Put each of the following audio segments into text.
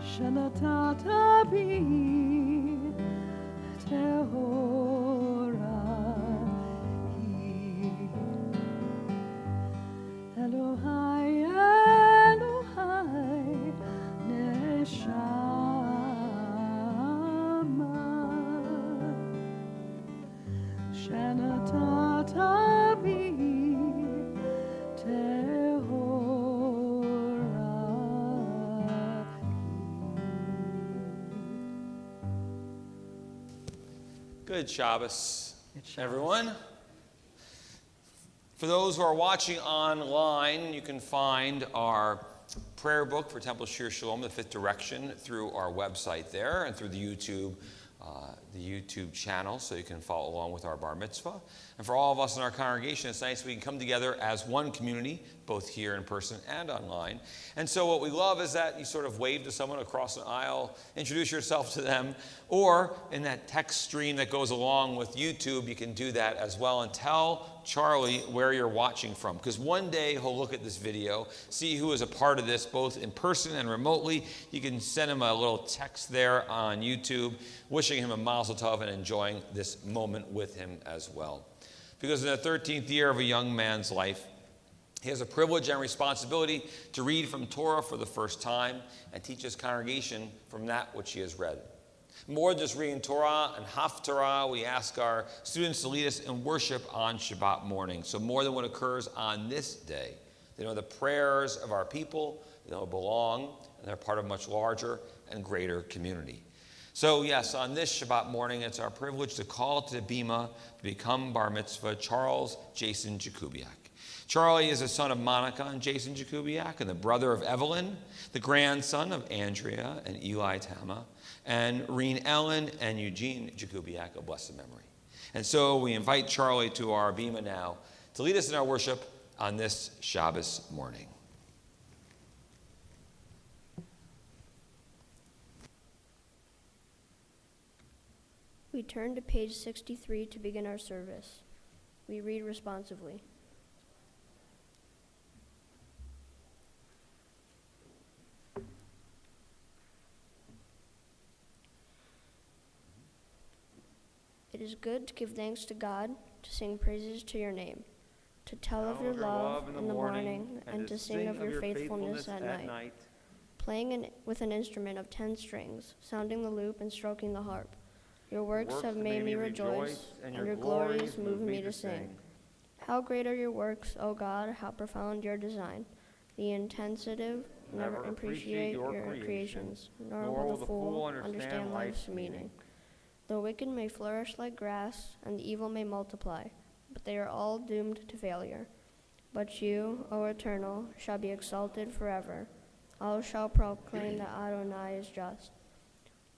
שנתת בי טהורה היא. אלוהי, אלוהי, נשמה שנתת בי Good Shabbos, everyone. For those who are watching online, you can find our prayer book for Temple Shir Shalom, the Fifth Direction, through our website there and through the YouTube channel, so you can follow along with our bar mitzvah. And for all of us in our congregation, it's nice we can come together as one community, both here in person and online. And so what we love is that you sort of wave to someone across an aisle, introduce yourself to them, or in that text stream that goes along with YouTube, you can do that as well and tell Charlie where you're watching from, because one day he'll look at this video, see who is a part of this, both in person and remotely. You can send him a little text there on YouTube, wishing him a mazel tov and enjoying this moment with him as well. Because in the 13th year of a young man's life, he has a privilege and responsibility to read from Torah for the first time and teach his congregation from that which he has read. More than just reading Torah and Haftarah, we ask our students to lead us in worship on Shabbat morning. So more than what occurs on this day. They know the prayers of our people, they know belong, and they're part of a much larger and greater community. So yes, on this Shabbat morning, it's our privilege to call to the Bima to become Bar Mitzvah Charles Jason Jakubiak. Charlie is the son of Monica and Jason Jakubiak, and the brother of Evelyn, the grandson of Andrea and Eli Tama, and Reen Ellen and Eugene Jakubiak of blessed memory. And so we invite Charlie to our Bima now to lead us in our worship on this Shabbos morning. We turn to page 63 to begin our service. We read responsively. It is good to give thanks to God, to sing praises to your name, to tell of your love in the morning, and to sing of your faithfulness at night. Playing with an instrument of 10 strings, sounding the lute and stroking the harp. Your works have made me rejoice, and your glories move me to sing. How great are your works, O God, how profound your design. The insensitive never appreciate your creations, nor will the fool understand life's meaning. The wicked may flourish like grass, and the evil may multiply, but they are all doomed to failure. But you, O Eternal, shall be exalted forever. All shall proclaim that Adonai is just.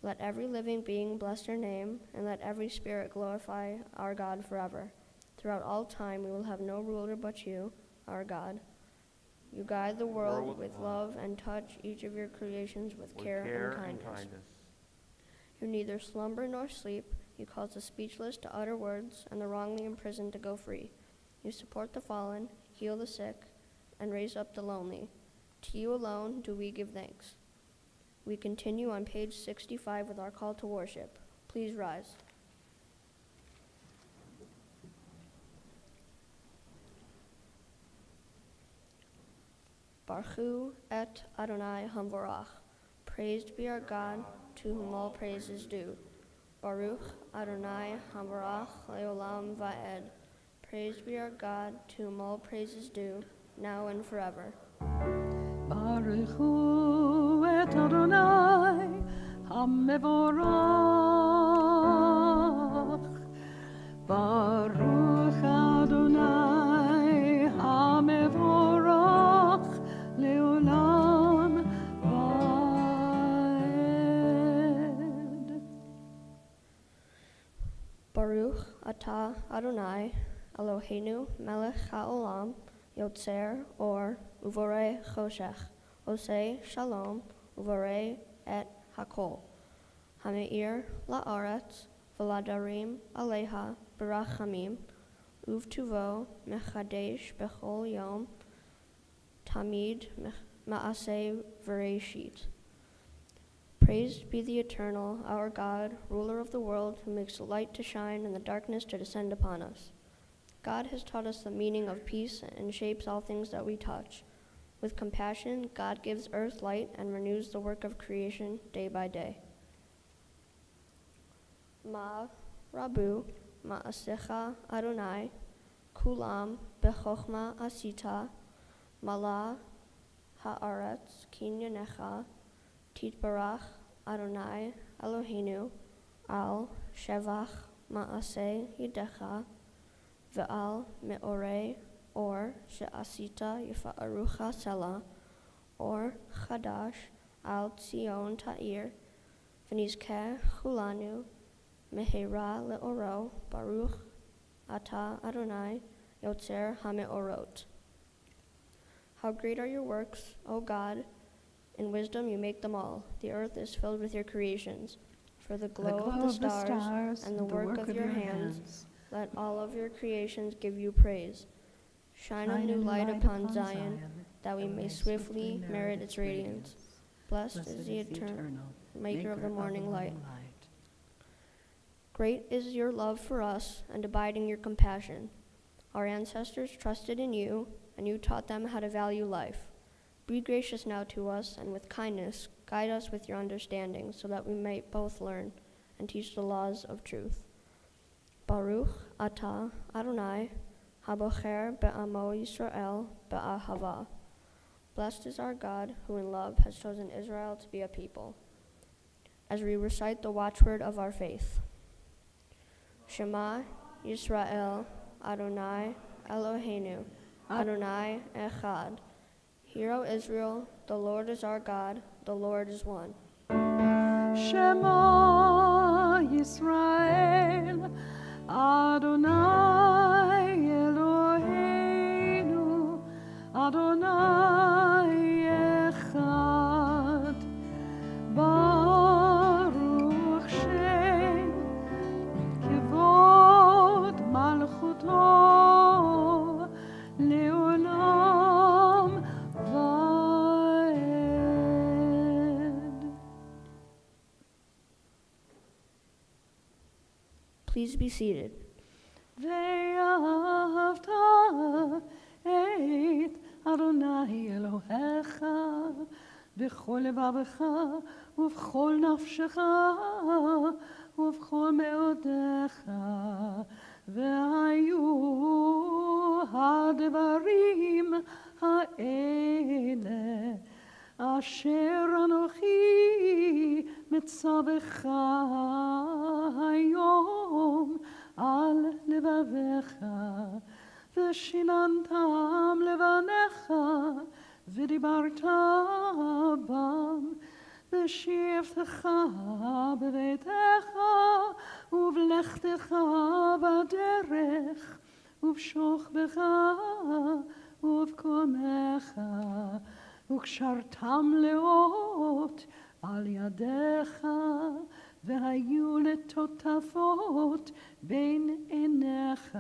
Let every living being bless your name, and let every spirit glorify our God forever. Throughout all time we will have no ruler but you, our God. You guide the world with love and touch each of your creations with care and kindness. You neither slumber nor sleep. You cause the speechless to utter words, and the wrongly imprisoned to go free. You support the fallen, heal the sick, and raise up the lonely. To you alone do we give thanks. We continue on page 65 with our call to worship. Please rise. Baruch et Adonai Hamvorach. Praised be our God, to whom all praise is due. Baruch Adonai Hamvorach Leolam Va'ed. Praised be our God, to whom all praise is due, now and forever. Baruch hu et Adonai HaMevorach. Baruch Adonai HaMevorach Leolam Va'ed. Baruch atah Adonai Eloheinu melech haolam Yotzer or Uvorei Choshech, Osei Shalom, Uvorei et Hakol, Hameir La'aretz, Veladarim Aleha Barachamim, uvtuvo mechadesh bechol yom tamid ma'aseh v'reishit. Praised be the eternal, our God, ruler of the world, who makes the light to shine and the darkness to descend upon us. God has taught us the meaning of peace and shapes all things that we touch. With compassion, God gives earth light and renews the work of creation day by day. Ma Rabu Ma'asecha Adonai Kulam Bechochma Asita Mala Haaretz Kinyanecha Titbarach Adonai Eloheinu Al Shevach Ma'aseh Yidecha Ve'al Me'orei or She'asita Yifa'arucha Selah or Chadash Al Tzion Ta'ir V'nizkeh Chulanu Mehera Le'oro Baruch Ata Adonai Yotzer HaMe'orot. How great are your works, O God! In wisdom you make them all. The earth is filled with your creations. For the glow of the stars and the work of your hands, let all of your creations give you praise. Shine a new light upon Zion, that we may swiftly merit its radiance. Blessed is the eternal maker of the morning light. Great is your love for us, and abiding your compassion. Our ancestors trusted in you, and you taught them how to value life. Be gracious now to us, and with kindness guide us with your understanding, so that we may both learn and teach the laws of truth. Baruch Ata Adonai Habocher Be'amo Yisrael Be'ahava. Blessed is our God, who in love has chosen Israel to be a people. As we recite the watchword of our faith. Shema Yisrael Adonai Eloheinu Adonai Echad. Hear, O Israel, the Lord is our God, the Lord is one. Shema Yisrael Adonai Eloheinu Adonai Echad. Baruch Shem Kevod Malchuto Leolam Vaed. Please be seated. Ve'ahavta et Adonai Elohecha b'chol levavecha ובכל נפשך ובכל מאודיך והיו הדברים האלה אשר אנוכי מצווך היום על לבביך ושיננתם לבניך ודיברת בם בשבתך בביתך ובלכתך בדרך ובשוכבך ובקומך וקשרתם לאות על ידיך והיו לטוטפות בין עיניך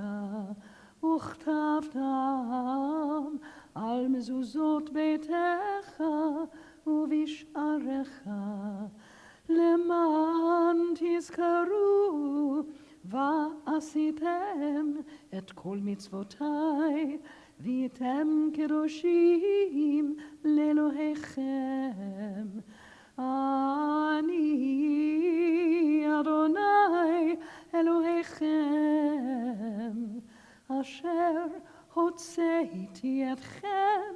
וכתבתם על מזוזות ביתך ובשעריך למען תזכרו ועשיתם את כל מצוותיי והייתם קדושים לאלוהיכם. אני אדוני אלוהיכם אשר הוצאתי אתכם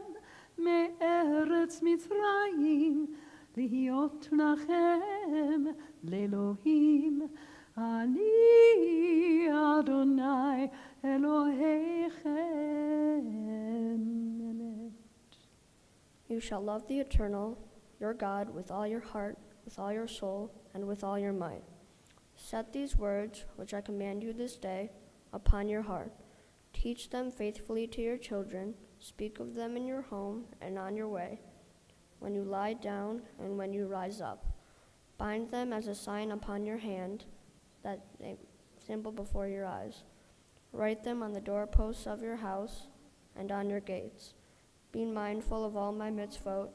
מארץ מצרים להיות לכם לאלוהים. אני אדוני אלוהיכם. You shall love the eternal, your God, with all your heart, with all your soul, and with all your might. Set these words, which I command you this day, upon your heart. Teach them faithfully to your children. Speak of them in your home and on your way, when you lie down and when you rise up. Bind them as a sign upon your hand, that they symbol before your eyes. Write them on the doorposts of your house and on your gates. Be mindful of all my mitzvot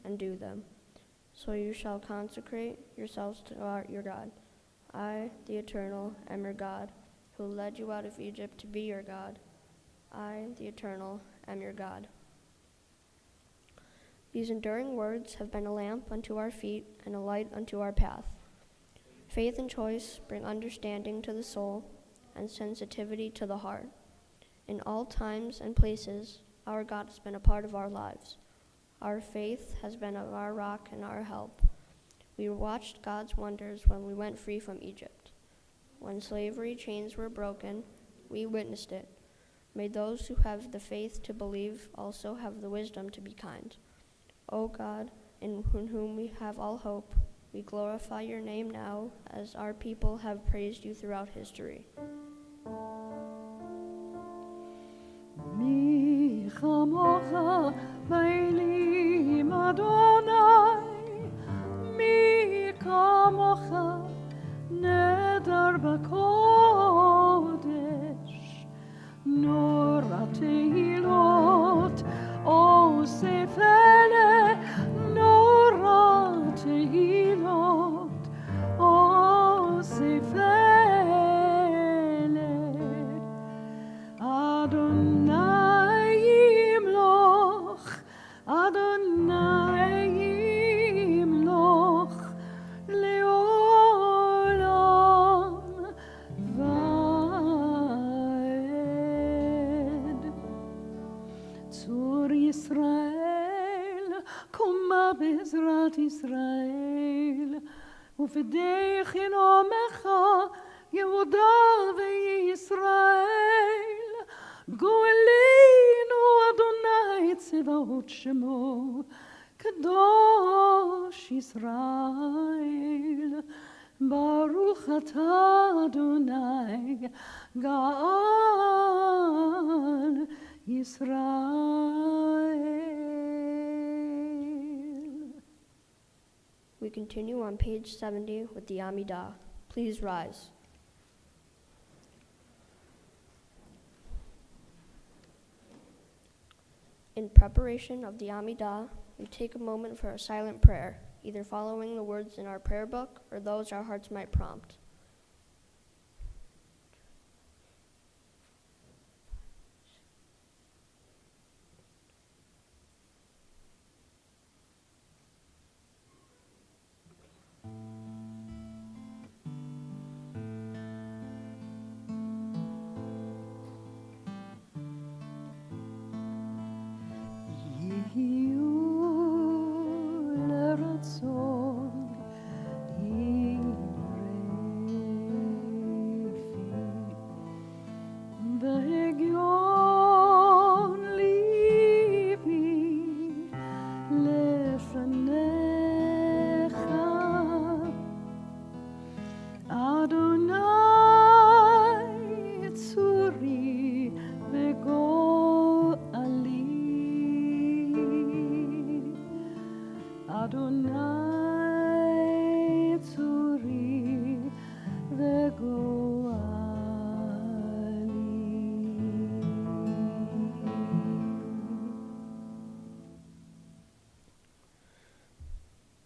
and do them. So you shall consecrate yourselves to your God. I, the Eternal, am your God, who led you out of Egypt to be your God. I, the Eternal, am your God. These enduring words have been a lamp unto our feet and a light unto our path. Faith and choice bring understanding to the soul and sensitivity to the heart. In all times and places, our God has been a part of our lives. Our faith has been our rock and our help. We watched God's wonders when we went free from Egypt. When slavery chains were broken, we witnessed it. May those who have the faith to believe also have the wisdom to be kind. O God, in whom we have all hope, we glorify your name now as our people have praised you throughout history. Mi chamocha b'elim Adonai, mi kamocha neder b'kodesh, nora tehilot osefele, nora tehilot osefele. Adonai yimloch, Adonai yimloch, leolam vaed. Tzur Yisrael, koma bezrat Yisrael, ufedech yinomecha, Yehuda veYisrael. Goelinu Adonai Tzevaot Shemo, Kadosh Yisrael. Baruch atah Adonai, Ga'al Yisrael. We continue on page 70 with the Amidah. Please rise. In preparation of the Amidah, we take a moment for a silent prayer, either following the words in our prayer book or those our hearts might prompt. Adonai tzuri vegoali.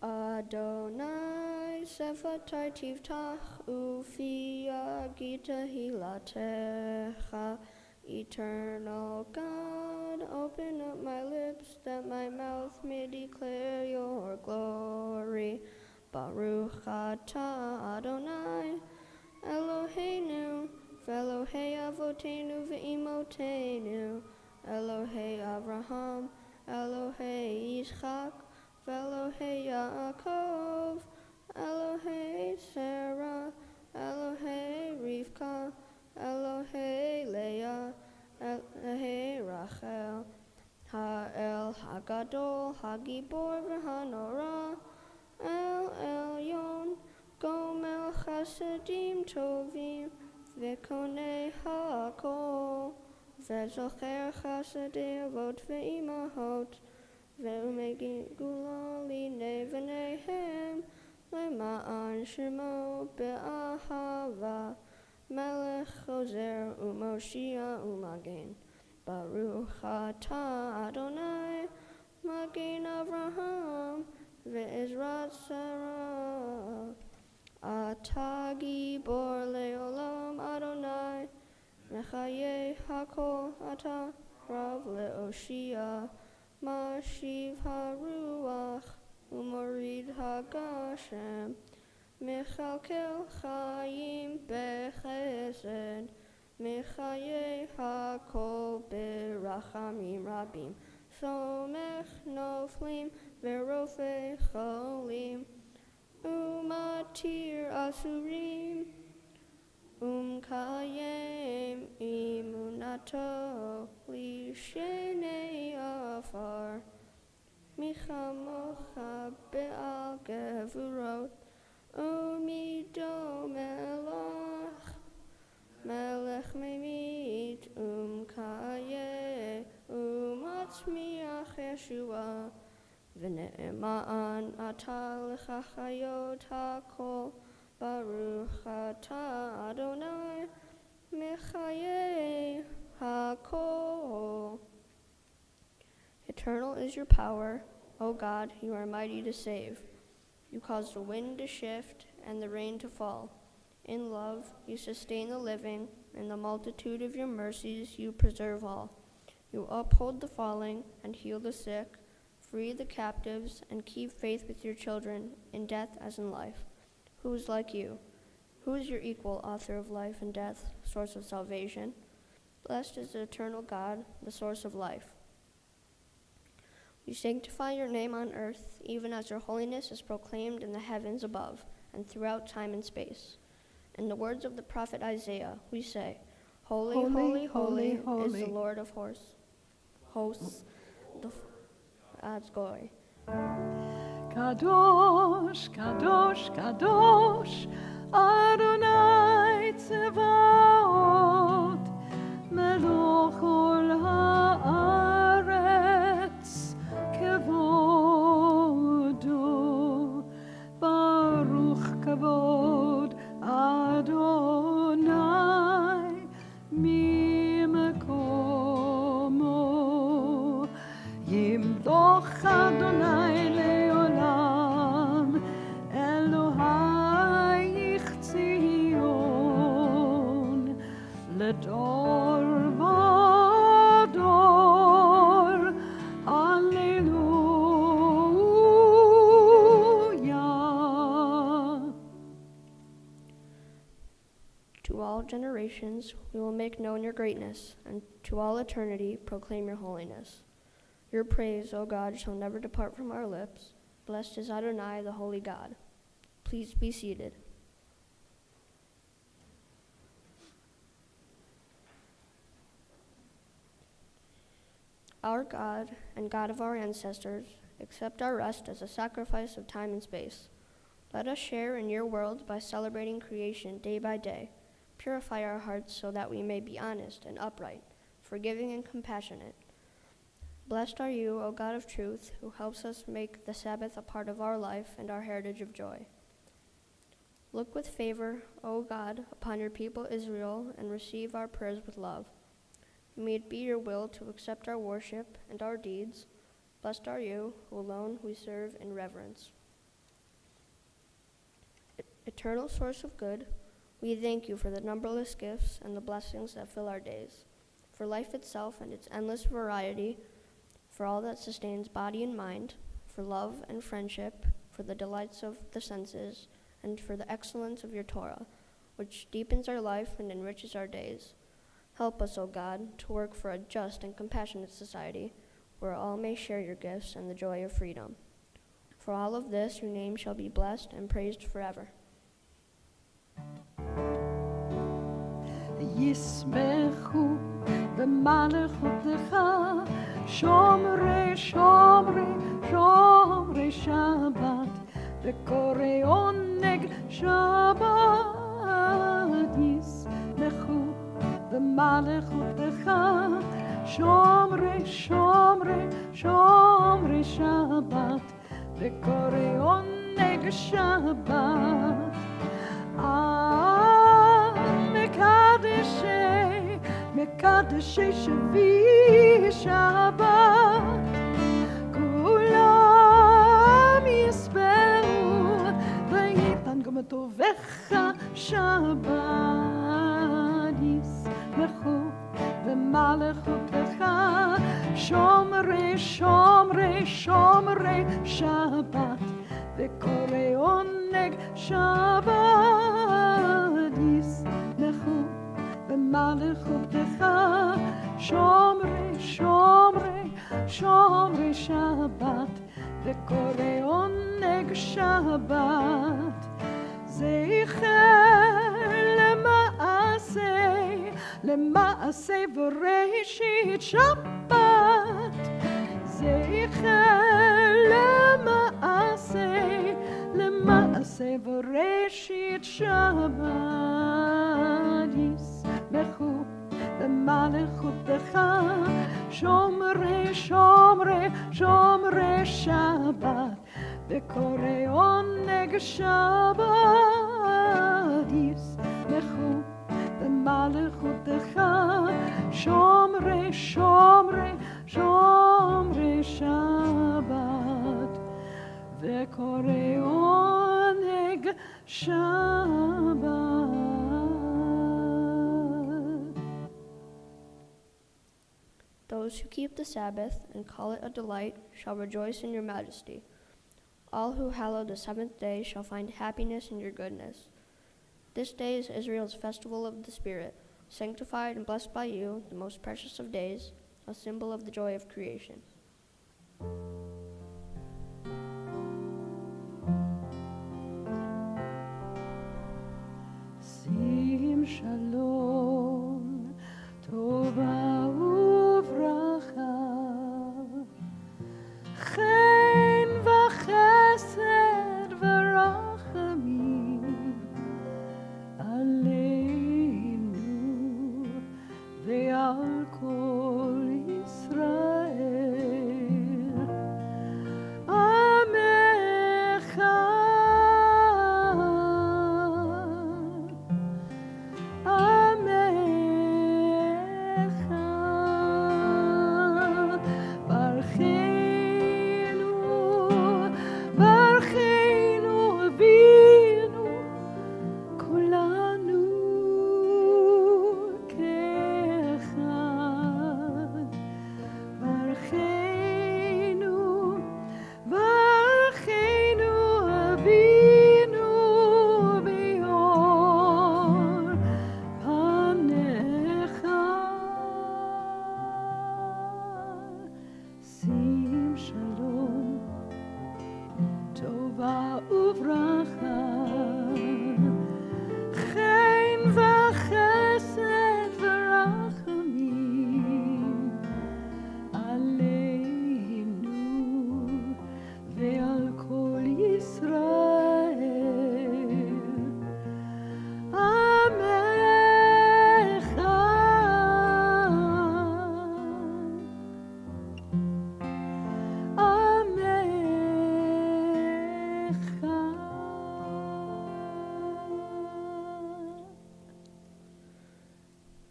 Adonai sefatai tivtach ufia gita hilatecha. Eternal God, open up my lips that my mouth may declare your glory. Baruch atah Adonai, Eloheinu, v'Elohei avotenu v'imotenu, Elohei Avraham, Elohei Yitzchak, v'Elohei Yaakov, Elohei Sarah, Elohei Rivka, Elohei Leah, Elohei Rachel, Ha'el Hagadol, Hagibor v'Hanora, El Elyon, Gomel Chasadim Tovim, V'Konei Ha'akol, V'Zocher Chasadei Avot V'Imahot, V'Umegula Linei V'Neihem, Lema'an Shemo Be'ahava, Melech Choser Umoshia Umagen. Baruch Atah Adonai, Magen Avraham, Ve'ezrat Sarah. Atah Gibor Leolam Adonai, Mechaye Hakol Atah, Rav Leoshia, Mashiv HaRuach, Umorid HaGashem, Mechalkel Chaim Bechesed, Mechaye Hakol Berachamim Rabim, Somech Noflim Verofe Cholim, Umatir Asurim, Kayem Imunato Lishenei Afar, Michamocha Be'al Gevurot, Umido Melach, Melech Memit, Kaye, Matzmiach Yeshua, V'ne'eman Atah L'chachayot HaKol, Baruch Atah Adonai, Mechaye HaKol. Eternal is your power, O God, you are mighty to save. You cause the wind to shift and the rain to fall. In love, you sustain the living. In the multitude of your mercies, you preserve all. You uphold the falling and heal the sick, free the captives, and keep faith with your children, in death as in life. Who is like you? Who is your equal, author of life and death, source of salvation? Blessed is the eternal God, the source of life. You sanctify your name on earth, even as your holiness is proclaimed in the heavens above and throughout time and space. In the words of the prophet Isaiah, we say, Holy, holy, holy, is the Lord of hosts, God's glory. Kadosh, Kadosh, Kadosh, Adonai Tzevaot, Melech ol haaretz, Kevodo, Baruch Kavod, Adonai, Mimekomo, Yimloch Adonai leolam, Elohai Zion, Ledor vador, Alleluia. To all generations we will make known your greatness, and to all eternity proclaim your holiness. Your praise, O God, shall never depart from our lips. Blessed is Adonai, the holy God. Please be seated. Our God and God of our ancestors, accept our rest as a sacrifice of time and space. Let us share in your world by celebrating creation day by day. Purify our hearts so that we may be honest and upright, forgiving and compassionate. Blessed are you, O God of truth, who helps us make the Sabbath a part of our life and our heritage of joy. Look with favor, O God, upon your people Israel, and receive our prayers with love. May it be your will to accept our worship and our deeds. Blessed are you, who alone we serve in reverence. Eternal source of good, we thank you for the numberless gifts and the blessings that fill our days, for life itself and its endless variety, for all that sustains body and mind, for love and friendship, for the delights of the senses, and for the excellence of your Torah, which deepens our life and enriches our days. Help us, O God, to work for a just and compassionate society, where all may share your gifts and the joy of freedom. For all of this, your name shall be blessed and praised forever. Yismechu v'malechotcha, Shomrei, Shomrei, Shomrei Shabbat, V'korei oneg Shabbat. Yismechu v'malechotcha, Shomrei, Shomrei, Shomrei Shabbat, V'korei oneg Shabbat. Mekayem מקדשי שביעי שבת, כולם יספרו, וייתן גם טובך שבת, ישמחו ומלכותך, שומרי שומרי שומרי שבת, וקורא עונג שבת, ישמחו במלכותך, שומרי שומרי שומרי שבת, וקורא עונג שבת, זכר למעשה בראשית שבת, זכר למעשה בראשית שבת, ישמחו במלכותך, שומרי שומרי שומרי שבת, וקורא עונג שבת, ישמחו במלכותך, שומרי שומרי שומרי שבת, וקורא עונג שבת. Those who keep the Sabbath and call it a delight shall rejoice in your majesty. All who hallow the seventh day shall find happiness in your goodness. This day is Israel's festival of the Spirit, sanctified and blessed by you, the most precious of days, a symbol of the joy of creation. שים שלום, טובה וברכה, חן וחסד ורחמים עלינו ועל כל ישראל. עמך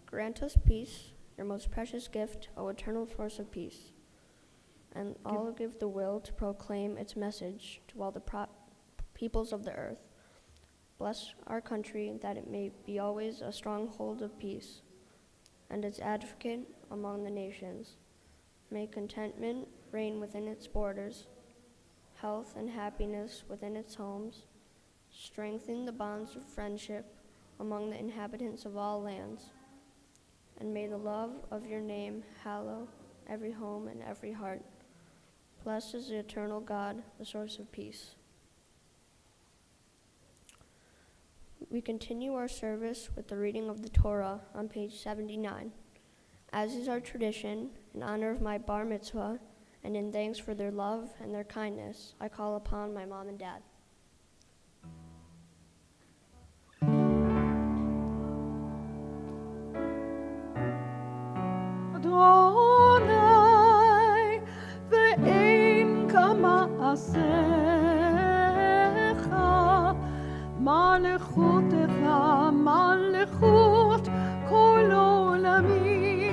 Grant us peace, your most precious gift, O eternal source of peace, and all give the will to proclaim its message to all the peoples of the earth. Bless our country that it may be always a stronghold of peace and its advocate among the nations. May contentment reign within its borders, health and happiness within its homes. Strengthen the bonds of friendship among the inhabitants of all lands. And may the love of your name hallow every home and every heart. Blessed is the eternal God, the source of peace. We continue our service with the reading of the Torah on page 79. As is our tradition, in honor of my bar mitzvah, and in thanks for their love and their kindness, I call upon my mom and dad. Adonai, ve'en k'ma'asecha, malchutecha, malchut kol olamim.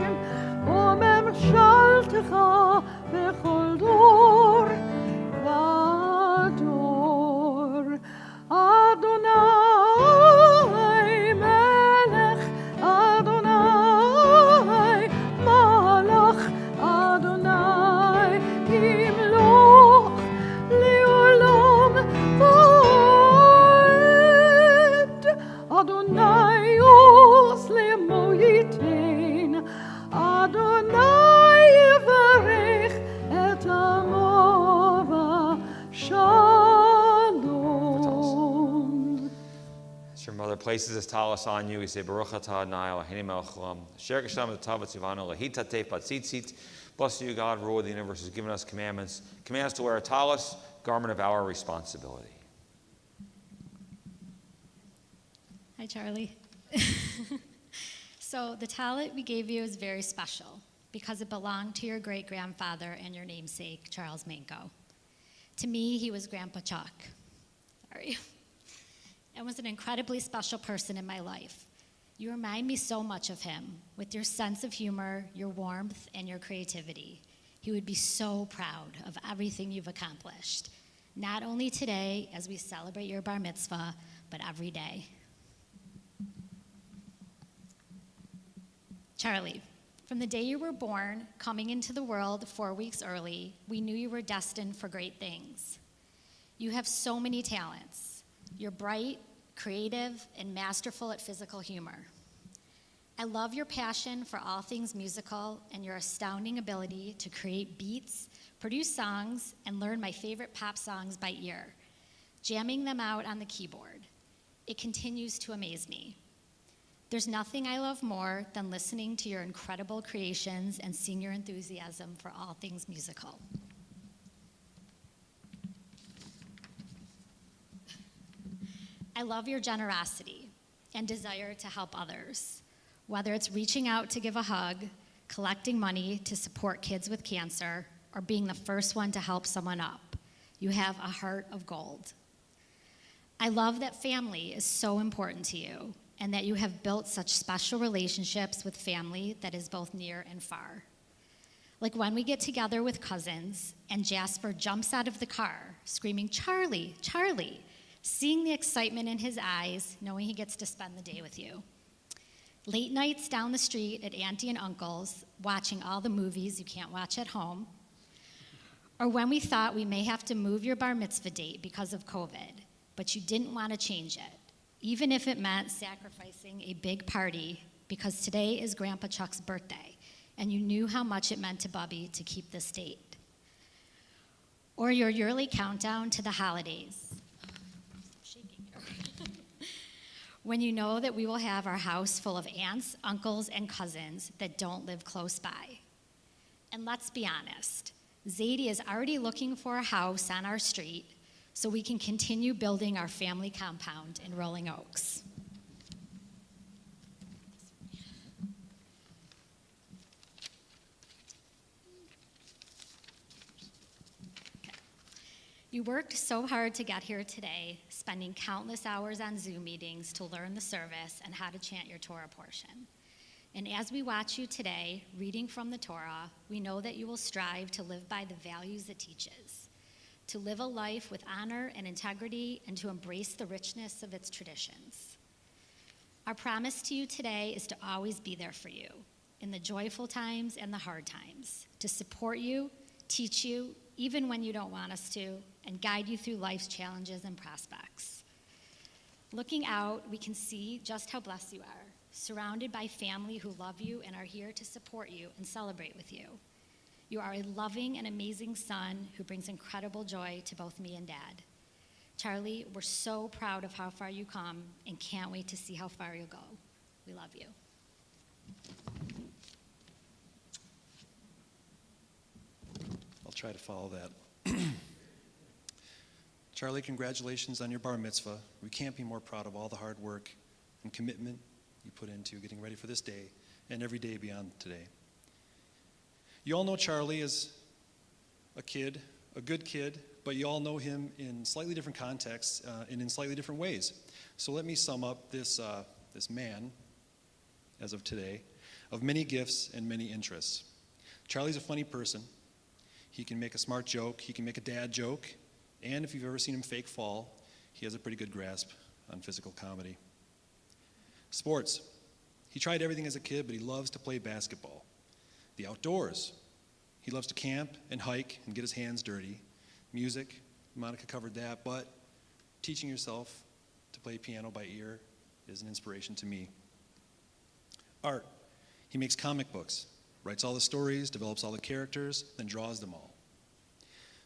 places his talis on you. We say, Baruch atah Adonai Eloheinu melech haolam, asher geshem et hatav v'tzivanu lehitatef batzitzit. Blessed are you, God, ruler of the universe, has given us commandments. Commands to wear a talis, garment of our responsibility. Hi, Charlie. So the talent we gave you is very special because it belonged to your great-grandfather and your namesake, Charles Manco. To me, he was Grandpa Chuck. Sorry. And was an incredibly special person in my life. You remind me so much of him with your sense of humor, your warmth, and your creativity. He would be so proud of everything you've accomplished, not only today as we celebrate your bar mitzvah, but every day. Charlie, from the day you were born, coming into the world 4 weeks early, we knew you were destined for great things. You have so many talents. You're bright, creative, and masterful at physical humor. I love your passion for all things musical and your astounding ability to create beats, produce songs, and learn my favorite pop songs by ear, jamming them out on the keyboard. It continues to amaze me. There's nothing I love more than listening to your incredible creations and seeing your enthusiasm for all things musical. I love your generosity and desire to help others, whether it's reaching out to give a hug, collecting money to support kids with cancer, or being the first one to help someone up. You have a heart of gold. I love that family is so important to you and that you have built such special relationships with family that is both near and far. Like when we get together with cousins and Jasper jumps out of the car screaming, "Charlie, Charlie," seeing the excitement in his eyes, knowing he gets to spend the day with you. Late nights down the street at Auntie and Uncle's, watching all the movies you can't watch at home. Or when we thought we may have to move your bar mitzvah date because of COVID, but you didn't want to change it, even if it meant sacrificing a big party, because today is Grandpa Chuck's birthday, and you knew how much it meant to Bubby to keep this date. Or your yearly countdown to the holidays, when you know that we will have our house full of aunts, uncles, and cousins that don't live close by. And let's be honest, Zadie is already looking for a house on our street so we can continue building our family compound in Rolling Oaks. You worked so hard to get here today, spending countless hours on Zoom meetings to learn the service and how to chant your Torah portion. And as we watch you today, reading from the Torah, we know that you will strive to live by the values it teaches, to live a life with honor and integrity, and to embrace the richness of its traditions. Our promise to you today is to always be there for you, in the joyful times and the hard times, to support you, teach you, even when you don't want us to, and guide you through life's challenges and prospects. Looking out, we can see just how blessed you are, surrounded by family who love you and are here to support you and celebrate with you. You are a loving and amazing son who brings incredible joy to both me and Dad. Charlie, we're so proud of how far you come and can't wait to see how far you'll go. We love you. I'll try to follow that. Charlie, congratulations on your bar mitzvah. We can't be more proud of all the hard work and commitment you put into getting ready for this day and every day beyond today. You all know Charlie as a kid, a good kid, but you all know him in slightly different contexts and in slightly different ways. So let me sum up this man, as of today, of many gifts and many interests. Charlie's a funny person. He can make a smart joke, he can make a dad joke, and if you've ever seen him fake fall, he has a pretty good grasp on physical comedy. Sports. He tried everything as a kid, but he loves to play basketball. The outdoors. He loves to camp and hike and get his hands dirty. Music, Monica covered that, but teaching yourself to play piano by ear is an inspiration to me. Art. He makes comic books, writes all the stories, develops all the characters, then draws them all.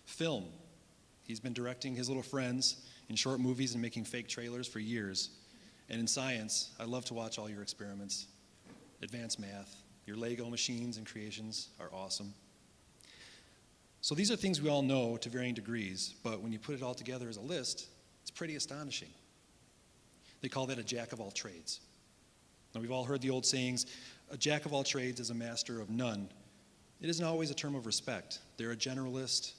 Film. He's been directing his little friends in short movies and making fake trailers for years. And in science, I love to watch all your experiments. Advanced math, your Lego machines and creations are awesome. So these are things we all know to varying degrees, but when you put it all together as a list, it's pretty astonishing. They call that a jack of all trades. Now we've all heard the old sayings, a jack of all trades is a master of none. It isn't always a term of respect. They're a generalist.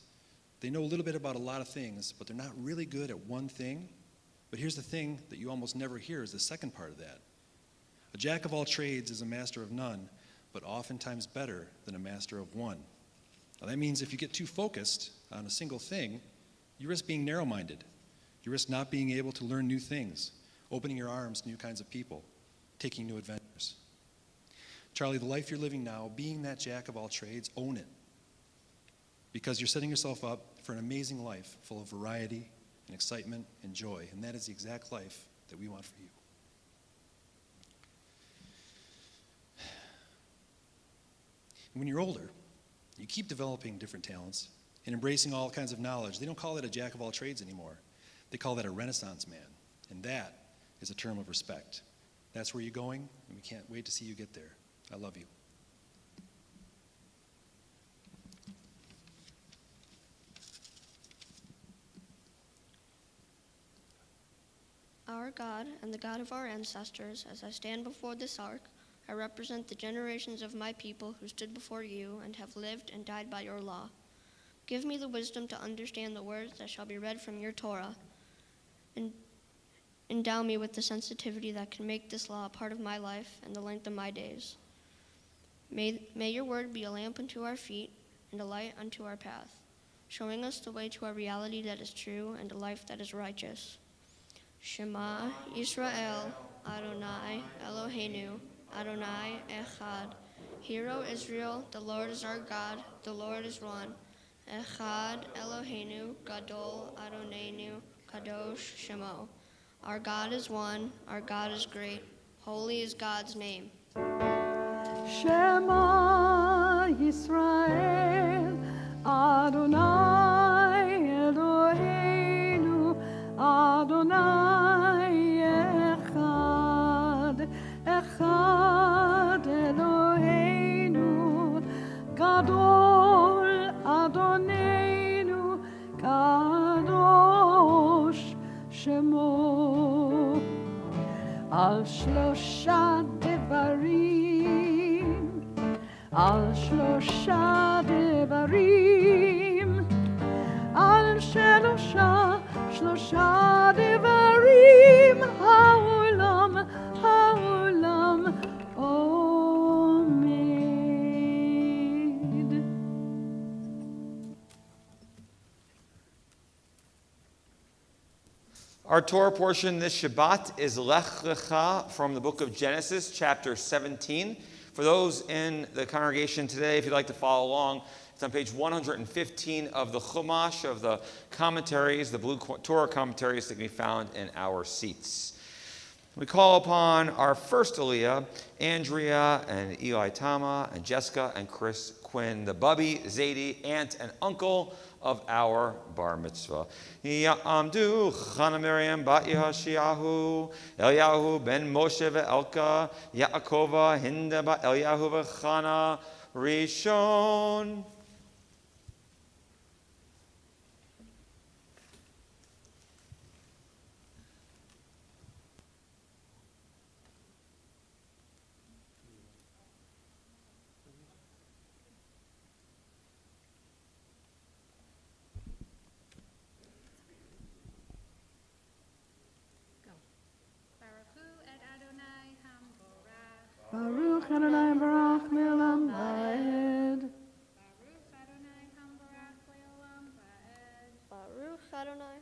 They know a little bit about a lot of things, but they're not really good at one thing. But here's the thing that you almost never hear is the second part of that. A jack of all trades is a master of none, but oftentimes better than a master of one. Now that means if you get too focused on a single thing, you risk being narrow-minded. You risk not being able to learn new things, opening your arms to new kinds of people, taking new adventures. Charlie, the life you're living now, being that jack of all trades, own it. Because you're setting yourself up for an amazing life full of variety and excitement and joy, and that is the exact life that we want for you. When you're older, you keep developing different talents and embracing all kinds of knowledge. They don't call it a jack of all trades anymore. They call that a Renaissance man, and that is a term of respect. That's where you're going, and we can't wait to see you get there. I love you. Our God and the God of our ancestors, as I stand before this ark, I represent the generations of my people who stood before you and have lived and died by your law. Give me the wisdom to understand the words that shall be read from your Torah, and endow me with the sensitivity that can make this law a part of my life and the length of my days. May your word be a lamp unto our feet and a light unto our path, showing us the way to a reality that is true and a life that is righteous. Shema Yisrael, Adonai Eloheinu, Adonai Echad. Hear, O Israel, the Lord is our God, the Lord is one. Echad Eloheinu, Gadol Adonenu, Kadosh Shemo. Our God is one, our God is great. Holy is God's name. Shema Yisrael, Adonai Eloheinu, Adonai Echad, Echad Eloheinu, Gadol Adonenu, Kadosh Shemo. Al Shlosha Devarim, Al Shlosha Devarim, Al Shlosha Devarim, Haolam, Haolam, Omed. Our Torah portion this Shabbat is Lech Lecha from the book of Genesis, chapter 17. For those in the congregation today, if you'd like to follow along, it's on page 115 of the Chumash, of the commentaries, the blue Torah commentaries that can be found in our seats. We call upon our first Aliyah, Andrea and Eli Tama and Jessica and Chris Quinn, the Bubby, Zadie, aunt and uncle of our bar mitzvah. Ya'amdu Chana Miriam bat Yehoshiahu, Eliyahu ben Moshe ve'Elka, Yaakova Hinda bat Eliyahu ve'Chana Rishon. Baruch Adonai Barach Me'olam Va'ed. Baruch Adonai Hambarach Le'olam Va'ed. Baruch Adonai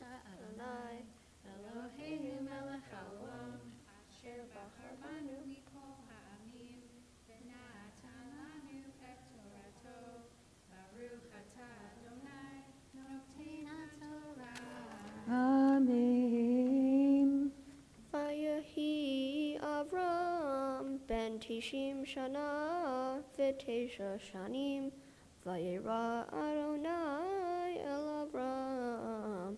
Adonai Eloheinu melech haolam, asher bachar banu mikol ha'amim, v'natan lanu et torato. Baruch atah Adonai, noten haTorah. Amen. Vayehi Avram ben Tishim Shana v'tesha shanim, Vayera Adonai el Avram,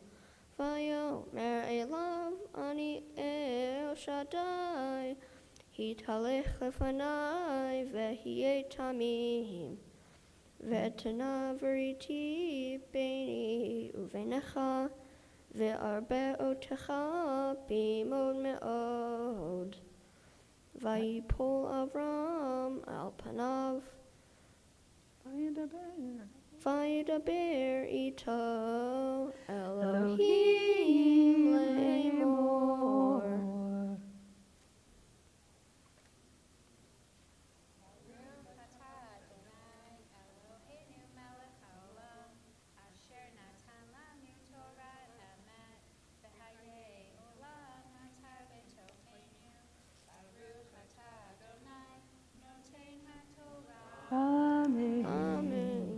Vayomer elav ani Shaddai, Hitalech lefanai, v'hiye tamim, v'tana v'riti beini uvenecha, ve'arbe otecha bimod me'od. Vayipol Avram al panav, Vayidaber ito Elohim le'emor. Amen. Amen.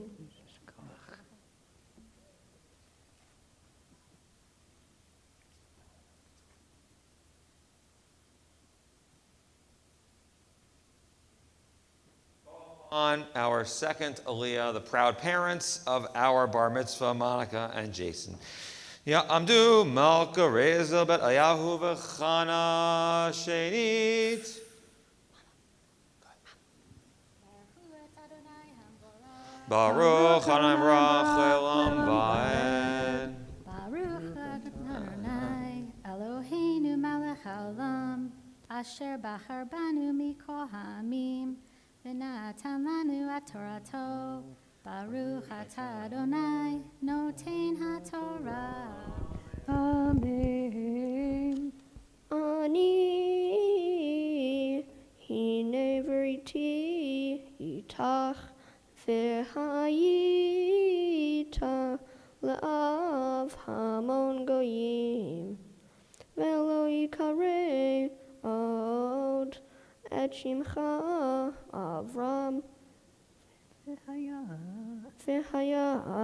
On our second Aliyah, the proud parents of our bar mitzvah, Monica and Jason. Ya'amdu Malka Reza Bet Ayahu V'chana Shenit. Baruch Hanai Barach Elam Va'ed. Baruch Adonai Eloheinu melech haolam asher bachar banu mikol ha'amim v'natan lanu at Torato. Baruch atah Adonai noten haTorah. Amen. Ani hine veriti itach v'hayita le'av hamon goyim velo yikare od et shimcha Avram v'haya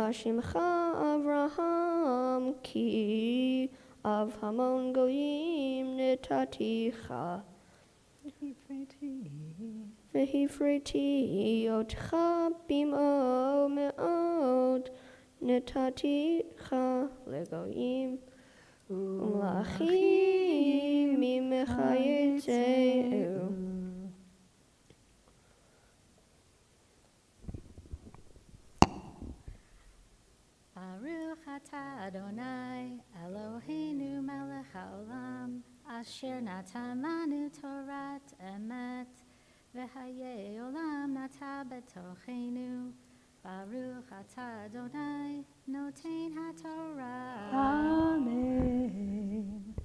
shimcha Avraham ki av hamon goyim netaticha v'hifreti otcha bimo me'od netaticha legoyim umlachim mimechayetzeu. Baruch atah Adonai Eloheinu melech haolam asher natan lanu Torat emet v'hayei olam nata betochenu. Baruch atah Adonai noten haTorah. Amen.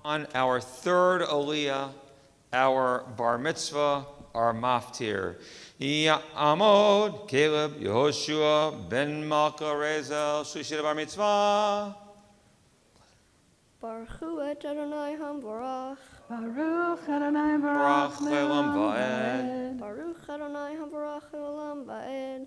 On our third Aliyah, our bar mitzvah, our maftir. Ya'amod Caleb Yehoshua ben Malka Rezel Shlishi bar mitzvah. Baruch et Adonai hamvorach. Baruch Adonai Barach Barach Elam Me'olam Va'ed. Va'ed. Baruch Adonai hamvorach olam ba'ed.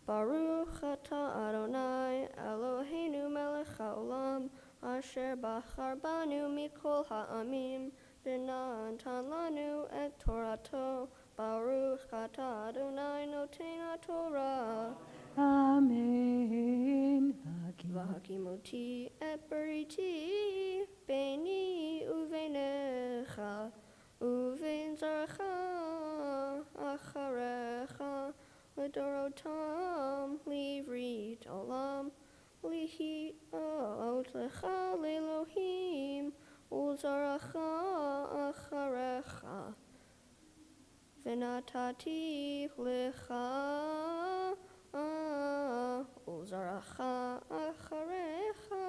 Baruch atah Adonai Eloheinu melech haolam asher bachar banu mikol ha'amim v'natan lanu et Torato. Baruch atah Adonai noten haTorah. Amen. V'hakimoti et bariti beini uvenecha uven zarecha acharecha ledorotam livrit olam lihi ot lecha lelohim ulzaracha acharecha v'natati lecha ulzaracha acharecha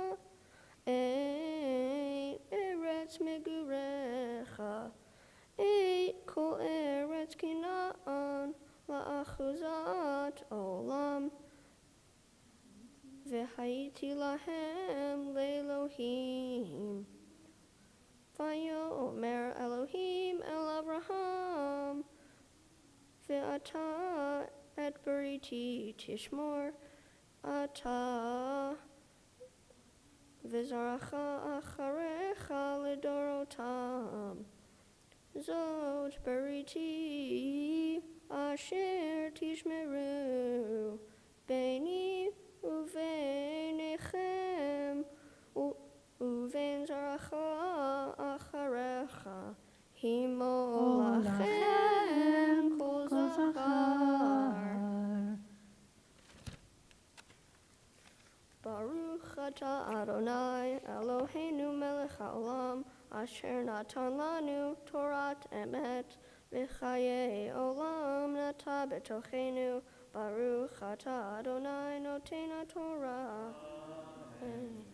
ein eretz megurecha ein kol eretz kinaan la'achuzat olam v'hayiti lahem le'elohim vayomer Elohim el Avraham ve'ata et bariti tishmor ata v'zaracha acharecha ledorotam zot bariti asher tishmeru beini uvenechem uven zaracha Himo lachem kol zachar. Baruch atah Adonai Eloheinu melech haolam asher natan lanu Torat emet v'chayei olam nata betochenu. Baruch atah Adonai noten haTorah. Amen.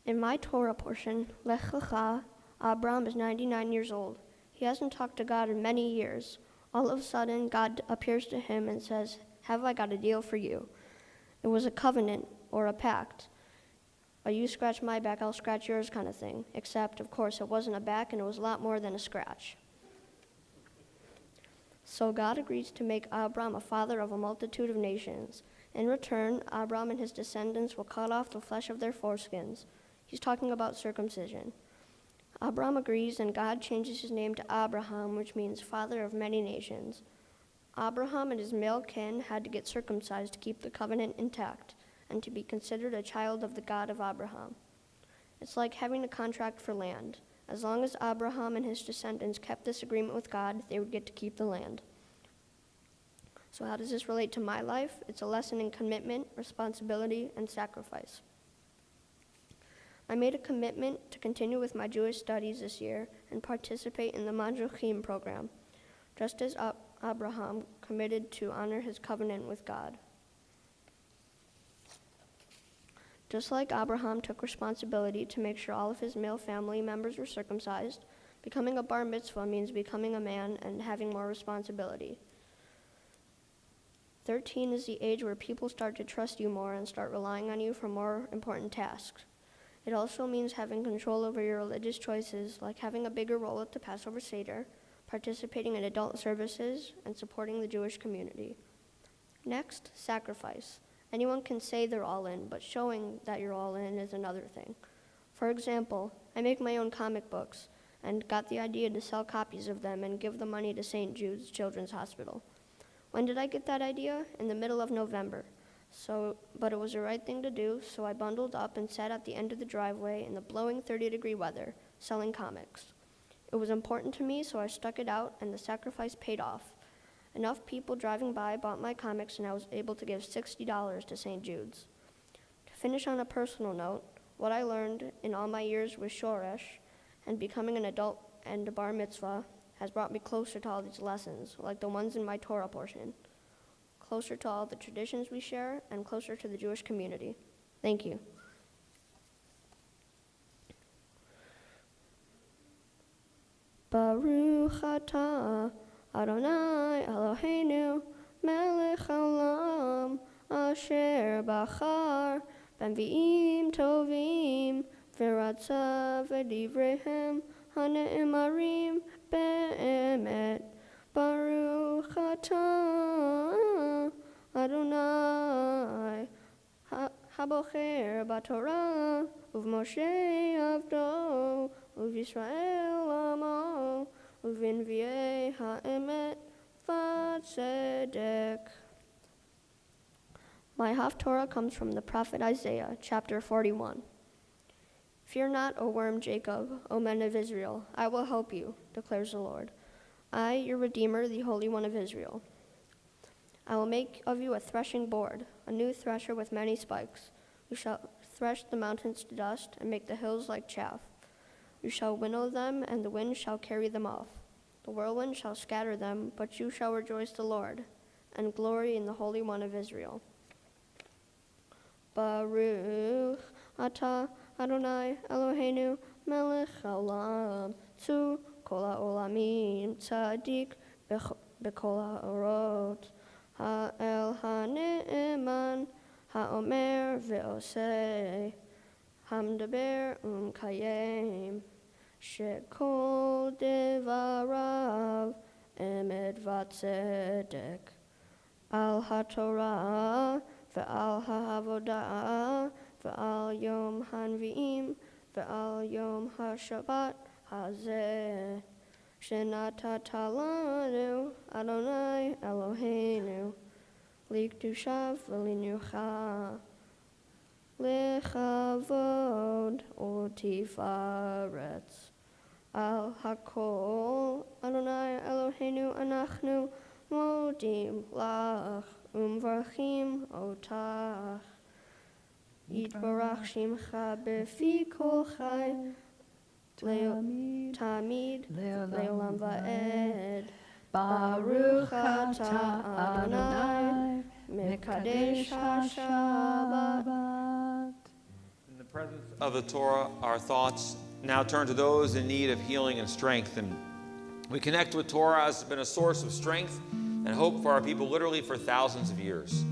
In my Torah portion, Lech Lecha, Abram is 99 years old. He hasn't talked to God in many years. All of a sudden, God appears to him and says, "Have I got a deal for you?" It was a covenant or a pact. A you scratch my back, I'll scratch yours kind of thing. Except, of course, it wasn't a back and it was a lot more than a scratch. So God agrees to make Abram a father of a multitude of nations. In return, Abram and his descendants will cut off the flesh of their foreskins. He's talking about circumcision. Abram agrees, and God changes his name to Abraham, which means father of many nations. Abraham and his male kin had to get circumcised to keep the covenant intact and to be considered a child of the God of Abraham. It's like having a contract for land. As long as Abraham and his descendants kept this agreement with God, they would get to keep the land. So how does this relate to my life? It's a lesson in commitment, responsibility, and sacrifice. I made a commitment to continue with my Jewish studies this year and participate in the Madruchim program, just as Abraham committed to honor his covenant with God. Just like Abraham took responsibility to make sure all of his male family members were circumcised, becoming a bar mitzvah means becoming a man and having more responsibility. 13 is the age where people start to trust you more and start relying on you for more important tasks. It also means having control over your religious choices, like having a bigger role at the Passover Seder, participating in adult services, and supporting the Jewish community. Next, sacrifice. Anyone can say they're all in, but showing that you're all in is another thing. For example, I make my own comic books and got the idea to sell copies of them and give the money to St. Jude's Children's Hospital. When did I get that idea? In the middle of November. But it was the right thing to do, so I bundled up and sat at the end of the driveway in the blowing 30-degree weather, selling comics. It was important to me, so I stuck it out, and the sacrifice paid off. Enough people driving by bought my comics, and I was able to give $60 to St. Jude's. To finish on a personal note, what I learned in all my years with Shoresh and becoming an adult and a bar mitzvah has brought me closer to all these lessons, like the ones in my Torah portion. Closer to all the traditions we share, and closer to the Jewish community. Thank you. Baruch atah Adonai Eloheinu melech haolam asher bachar b'nvi'im tovim v'ratza v'divrehem hane'emarim be'emet. Baruch atah Adonai habocher b'Torah uv'Moshe avdo uv'Yisrael amo uv'nvi'ei ha'emet v'tzedek. My Haftorah comes from the prophet Isaiah, chapter 41. Fear not, O worm Jacob, O men of Israel, I will help you, declares the Lord. I, your Redeemer, the Holy One of Israel. I will make of you a threshing board, a new thresher with many spikes. You shall thresh the mountains to dust and make the hills like chaff. You shall winnow them, and the wind shall carry them off. The whirlwind shall scatter them, but you shall rejoice the Lord, and glory in the Holy One of Israel. Baruch atah Adonai Eloheinu melech haolam tzu kol ha'olamim tzadik b'kol ha'orot ha'el ha'ne'eman ha'omer ve'oseh hamdaber kayem shekol devarav emet v'tzedek al haTorah ve'al ha'avodah ve'al yom hanvi'im ve'al yom ha'shabbat hazeh shenatata lanu Adonai Eloheinu likdushav v'linucha lechavod u'tifaretz al hakol Adonai Eloheinu anachnu modim lach umvarchim otach yitbarach shimcha befi kol chai tamid leolam va'ed Baruch atah Adonai mekadesh haShabbat. In the presence of the Torah, our thoughts now turn to those in need of healing and strength. And we connect with Torah as has been a source of strength and hope for our people literally for thousands of years.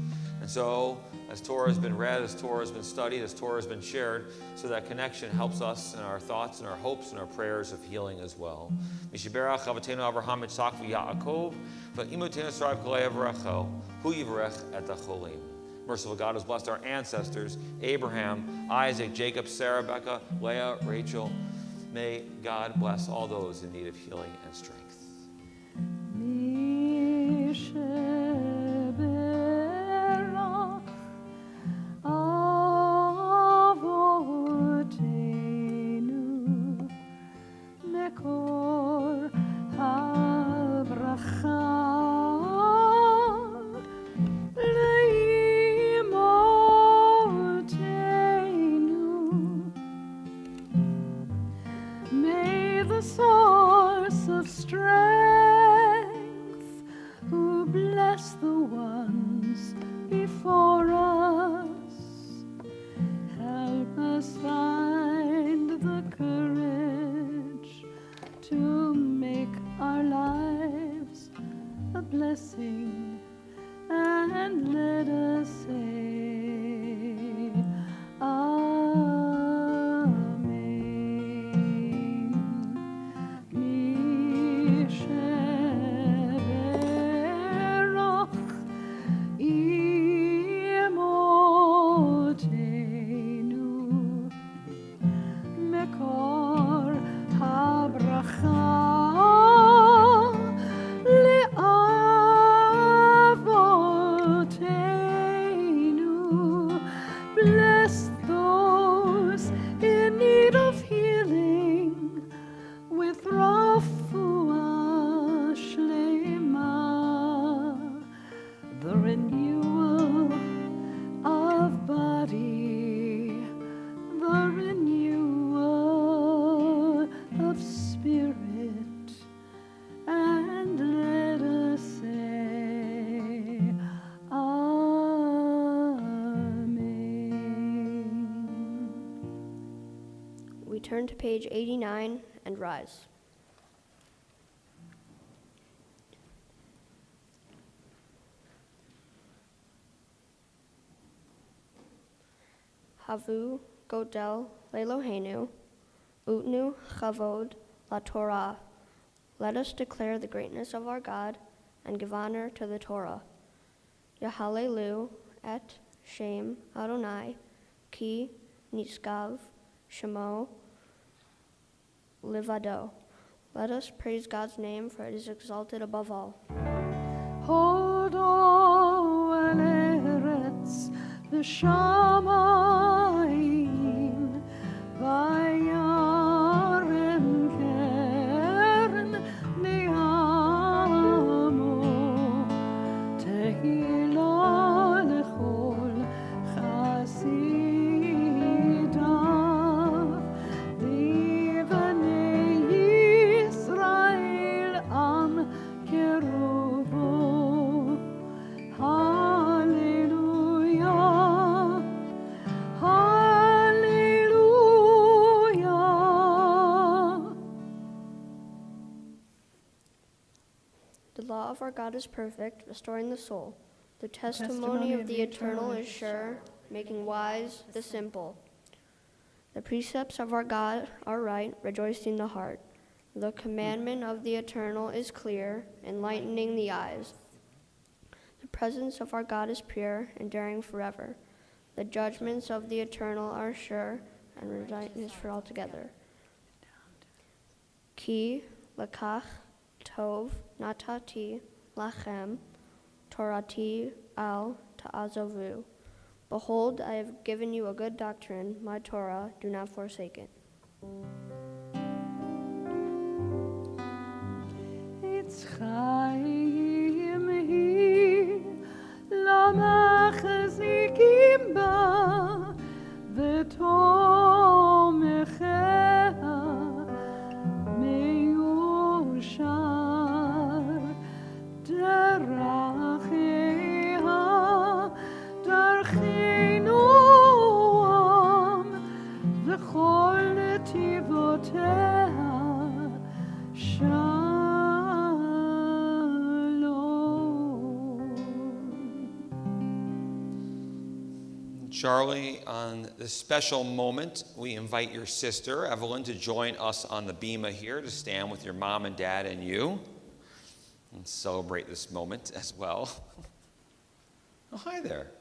And so, as Torah has been read, as Torah has been studied, as Torah has been shared, so that connection helps us in our thoughts and our hopes and our prayers of healing as well. Mishiberach Avatenu Avraham Yitzchak v'Yaakov v'imutenu Sarav Kolei Avrachel Hu Yivarech et HaCholim. Merciful God has blessed our ancestors, Abraham, Isaac, Jacob, Sarah, Rebecca, Leah, Rachel. May God bless all those in need of healing and strength. May the source of strength, who bless the ones before us, help us find the courage to make our lives a blessing, and let us say, bless those in need of healing with Rafua Shlema, the renewal of body, the renewal of spirit, and let us say, Amen. We turn to page 89 and rise. Havu Godel Lelohenu, Utnu Chavod La Torah. Let us declare the greatness of our God and give honor to the Torah. Yahalelu et Shem Adonai, Ki Niskav Shemo Livado. Let us praise God's name, for it is exalted above all. Hodo el Eretz v'shamayim vayarem keren ni'amo tehila lechol chasidav v'bnei Yisrael am kerubo. Hallelujah, hallelujah. The law of our God is perfect, restoring the soul. The testimony of the eternal is sure, making wise the simple. The precepts of our God are right, rejoicing the heart. The commandment of the eternal is clear, enlightening the eyes. The presence of our God is pure, enduring forever. The judgments of the eternal are sure, and righteousness for altogether. Ki lakach tov natati lachem torati al ta'azovu. Behold, I have given you a good doctrine, my Torah, do not forsake it. It's Chaim hi lamachzikim ba v'tomechea meushar derachia darchinu am v'chol netivotea shalom. Charlie, on this special moment, we invite your sister, Evelyn, to join us on the bima here, to stand with your mom and dad and you, and celebrate this moment as well. Oh, hi there.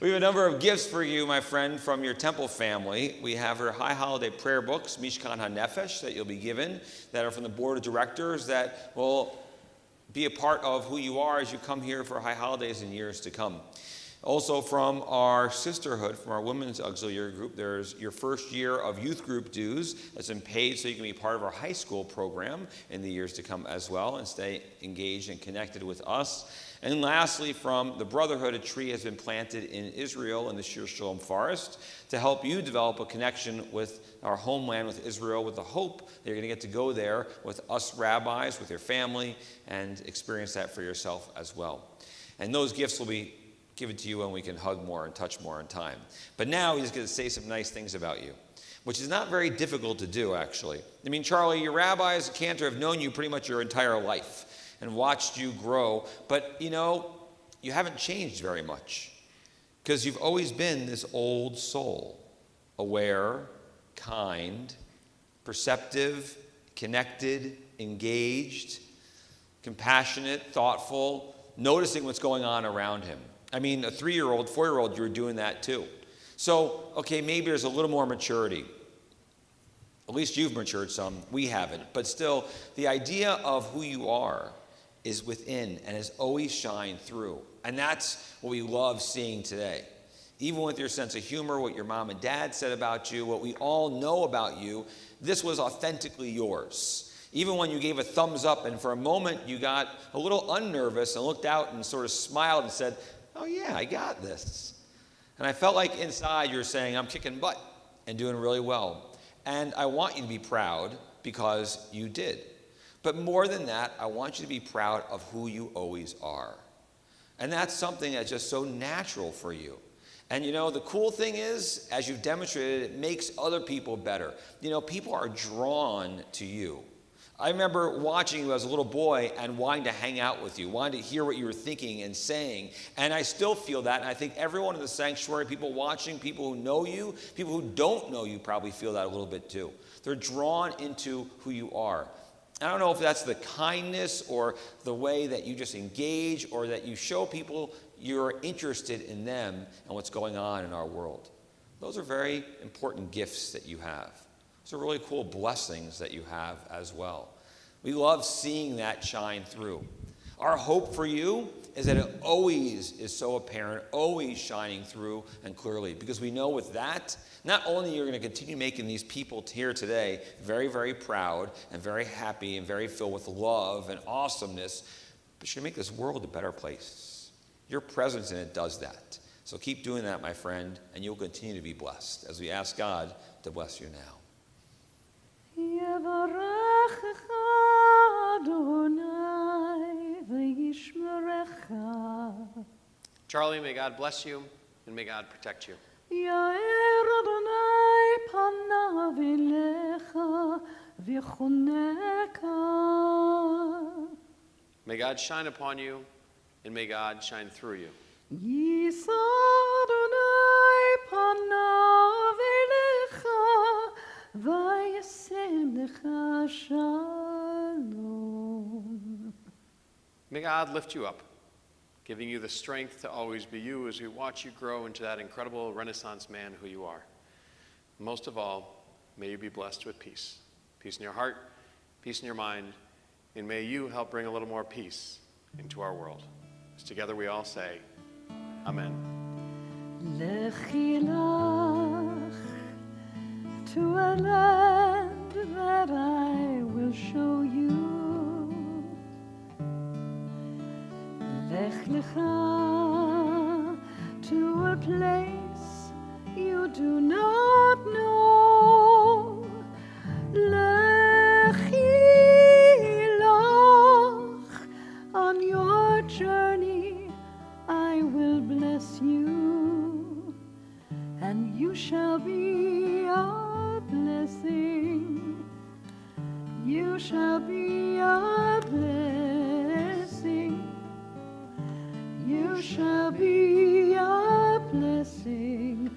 We have a number of gifts for you, my friend, from your temple family. We have our High Holiday prayer books, Mishkan HaNefesh, that you'll be given, that are from the board of directors, that will be a part of who you are as you come here for High Holidays in years to come. Also from our sisterhood, from our women's auxiliary group, there's your first year of youth group dues that's been paid so you can be part of our high school program in the years to come as well and stay engaged and connected with us. And lastly, from the Brotherhood, a tree has been planted in Israel in the Shir Shalom forest to help you develop a connection with our homeland, with Israel, with the hope that you're going to get to go there with us rabbis, with your family, and experience that for yourself as well. And those gifts will be given to you when we can hug more and touch more in time. But now he's going to say some nice things about you, which is not very difficult to do, actually. I mean, Charlie, your rabbis at Cantor have known you pretty much your entire life and watched you grow, but you haven't changed very much because you've always been this old soul, aware, kind, perceptive, connected, engaged, compassionate, thoughtful, noticing what's going on around him. I mean, a 3-year-old, 4-year-old, you were doing that too. So, okay, maybe there's a little more maturity. At least you've matured some, we haven't. But still, the idea of who you are is within and has always shined through. And that's what we love seeing today. Even with your sense of humor, what your mom and dad said about you, what we all know about you, this was authentically yours. Even when you gave a thumbs up and for a moment you got a little unnervous and looked out and sort of smiled and said, oh yeah, I got this. And I felt like inside you were saying, I'm kicking butt and doing really well. And I want you to be proud because you did. But more than that, I want you to be proud of who you always are. And that's something that's just so natural for you. And the cool thing is, as you've demonstrated, it makes other people better. People are drawn to you. I remember watching you as a little boy and wanting to hang out with you, wanting to hear what you were thinking and saying. And I still feel that. And I think everyone in the sanctuary, people watching, people who know you, people who don't know you probably feel that a little bit too. They're drawn into who you are. I don't know if that's the kindness or the way that you just engage or that you show people you're interested in them and what's going on in our world. Those are very important gifts that you have. Those are really cool blessings that you have as well. We love seeing that shine through. Our hope for you is that it always is so apparent, always shining through and clearly, because we know with that, not only you're going to continue making these people here today very, very proud and very happy and very filled with love and awesomeness, but you're going to make this world a better place. Your presence in it does that. So keep doing that, my friend, and you'll continue to be blessed as we ask God to bless you now. Charlie, may God bless you and may God protect you. May God shine upon you and may God shine through you. God lift you up, giving you the strength to always be you as we watch you grow into that incredible Renaissance man who you are. Most of all, may you be blessed with peace. Peace in your heart, peace in your mind, and may you help bring a little more peace into our world. As together we all say, Amen. Lechi lach to a land that I will show you. Lech lecha to a place you do not know. Lechi lach on your journey I will bless you, and you shall be a blessing. You shall be a blessing. You shall be a blessing.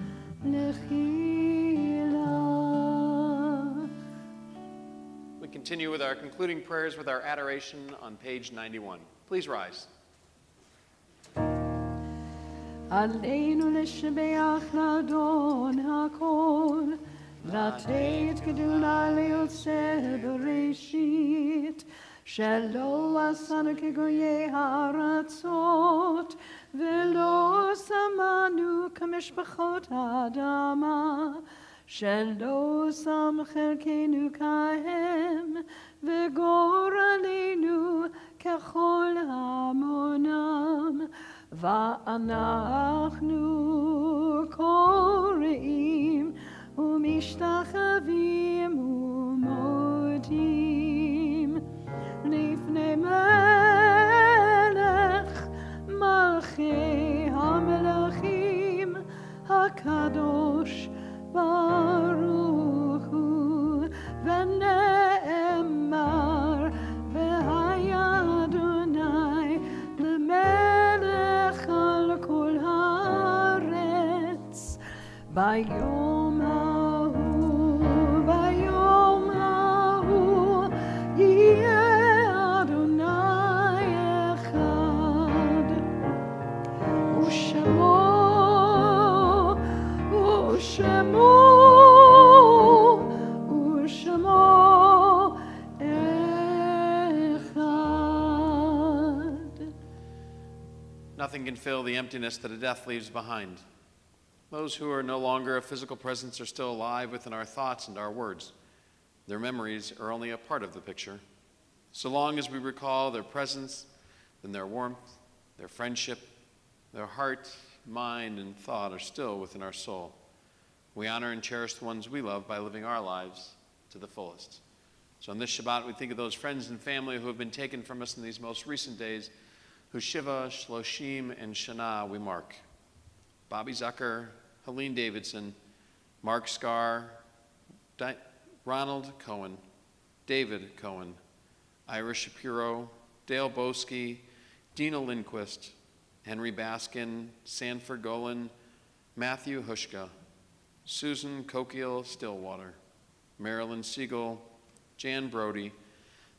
Lechi lach. We continue with our concluding prayers with our adoration on page 91. Please rise. עלינו לשבח לאדון הכל, לתת גדולה ליוצר בראשית, שלא עשנו כגויי הארצות, ולא שמנו כמשפחות האדמה, שלא שם חלקנו כהם, וגורלנו ככל המונם. ואנחנו קוראים ומשתחווים ומודים לפני מלך מלכי המלכים הקדוש ברוך הוא, ונאמר והיה אדוני למלך על כל הארץ. ביום ההוא יהיה אדוני אחד, ושמו Nothing can fill the emptiness that a death leaves behind. Those who are no longer a physical presence are still alive within our thoughts and our words. Their memories are only a part of the picture. So long as we recall their presence, then their warmth, their friendship, their heart, mind, and thought are still within our soul. We honor and cherish the ones we love by living our lives to the fullest. So on this Shabbat, we think of those friends and family who have been taken from us in these most recent days, whose Shiva, Shloshim, and Shana we mark. Bobby Zucker, Helene Davidson, Mark Scar, Ronald Cohen, David Cohen, Ira Shapiro, Dale Boski, Dina Lindquist, Henry Baskin, Sanford Golan, Matthew Hushka, Susan Cokiel Stillwater, Marilyn Siegel, Jan Brody,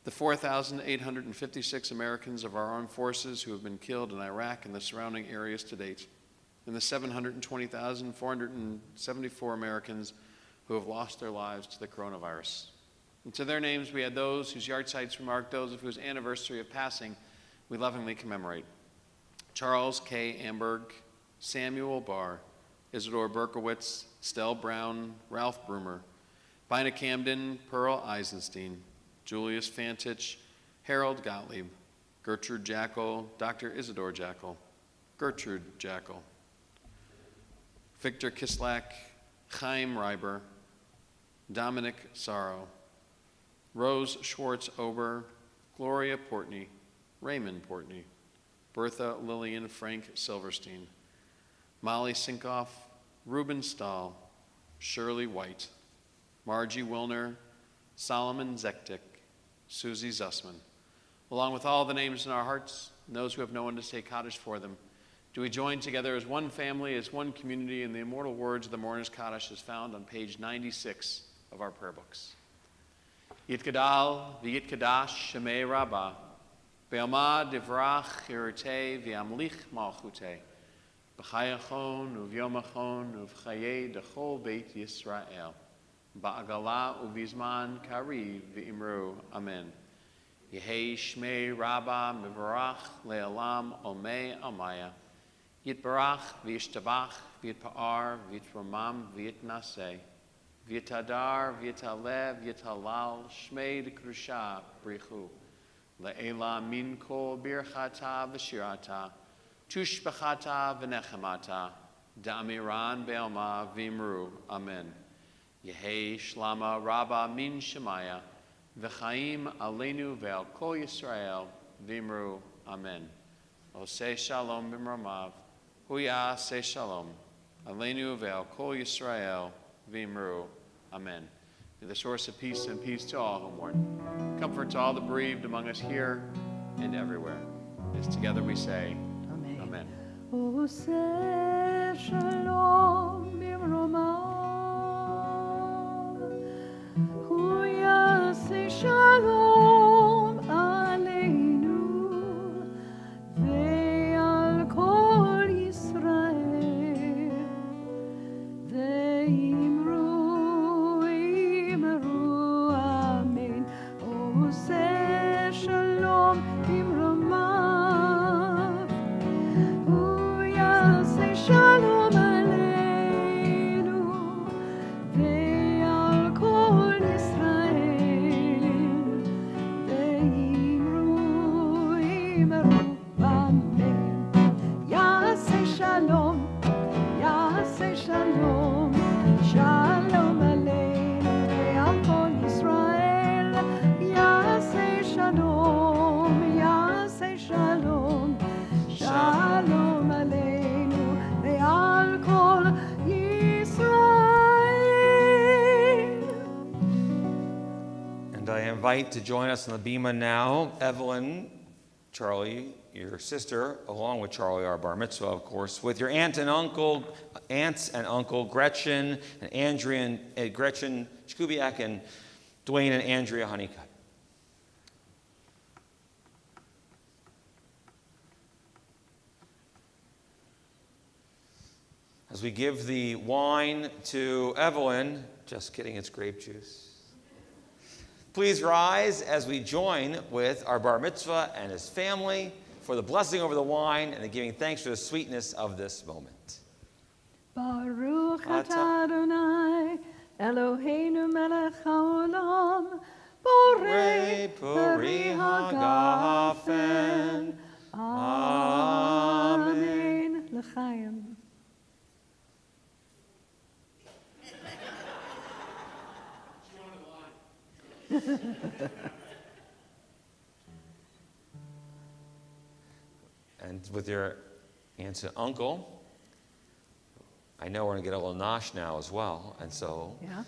the 4,856 Americans of our armed forces who have been killed in Iraq and the surrounding areas to date, and the 720,474 Americans who have lost their lives to the coronavirus. And to their names, we add those whose yard-sites we mark, those of whose anniversary of passing we lovingly commemorate. Charles K. Amberg, Samuel Barr, Isidore Berkowitz, Stell Brown, Ralph Brumer, Bina Camden, Pearl Eisenstein, Julius Fantich, Harold Gottlieb, Gertrude Jackal, Dr. Isidore Jackal, Gertrude Jackal, Victor Kislak, Chaim Reiber, Dominic Sorrow, Rose Schwartz Ober, Gloria Portney, Raymond Portney, Bertha Lillian Frank Silverstein, Molly Sinkoff, Reuben Stahl, Shirley White, Margie Wilner, Solomon Zektik, Susie Zussman. Along with all the names in our hearts and those who have no one to say Kaddish for them, do we join together as one family, as one community in the immortal words of the Mourner's Kaddish as found on page 96 of our prayer books. Yitgadal v'yitkadash shemei Rabbah, Be'alma divrach hirte v'amlich malchute. B'chayachon uvyomachon uv'chaye dechol beit Yisrael. Ba'agala uvizman kari v'imru. Amen. Yehei shmei rabba mivarach le'alam omei amaya. Yitbarach v'yishtabach v'yitpa'ar v'yitramam v'yitnaseh. V'yitadar v'yitalev v'yitalal shmei d'krusha brichu. Le'ela min kol birchata v'shirata. Tushbachata v'nechemata. Da'amiran be'alma v'imru. Amen. Yehei shlama rabba min shemaya. V'chaim aleinu ve'al kol Yisrael v'imru. Amen. Oseh shalom b'mramav. Huya say shalom. Aleinu ve'al kol Yisrael v'imru. Amen. May the source of peace and peace to all who mourn. Comfort to all the bereaved among us here and everywhere. As together we say, Amen. Oseh shalom b'mramav. Huya say shalom aleinu ve'al kol Yisrael ve'imru amen. Oseh shalom b'mramav. Huya say shalom aleinu ve'al kol Yisrael ve'imru amen. Yaseh shalom, Yaseh shalom, shalom aleinu ve'al kol Yisrael. Yaseh shalom, Yaseh shalom, shalom aleinu ve'al kol Yisrael. And I invite to join us on the bima now, Evelyn, Charlie, your sister, along with Charlie, our bar mitzvah, of course, with your aunts and uncle, Gretchen and Andrea and Gretchen Jakubiak and Dwayne and Andrea Honeycutt. As we give the wine to Evelyn, just kidding, it's grape juice. Please rise as we join with our bar mitzvah and his family for the blessing over the wine and the giving thanks for the sweetness of this moment. Baruch atah Adonai, Eloheinu melech haolam, borei peri hagafen. Amen. L'chaim. And with your aunt and uncle, I know we're going to get a little nosh now as well. And so Yeah.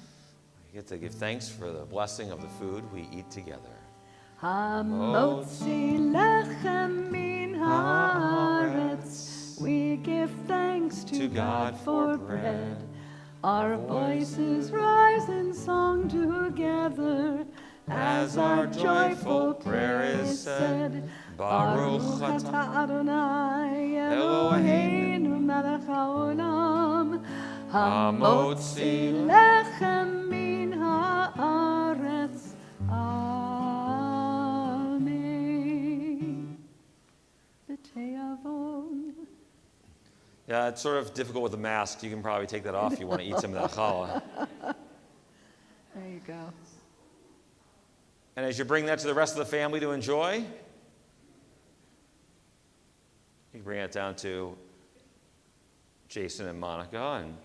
we get to give thanks for the blessing of the food we eat together. Hamotzi lechem min haaretz. We give thanks to God for bread. Our voices rise in song together as our joyful prayer is said. Baruch atah Adonai Eloheinu melech haolam, hamotzi lechem min haaretz. Amen. V'te'avon. Yeah, it's sort of difficult with the mask. You can probably take that off if you want to eat some of that challah. There you go. And as you bring that to the rest of the family to enjoy, you can bring it down to Jason and Monica, and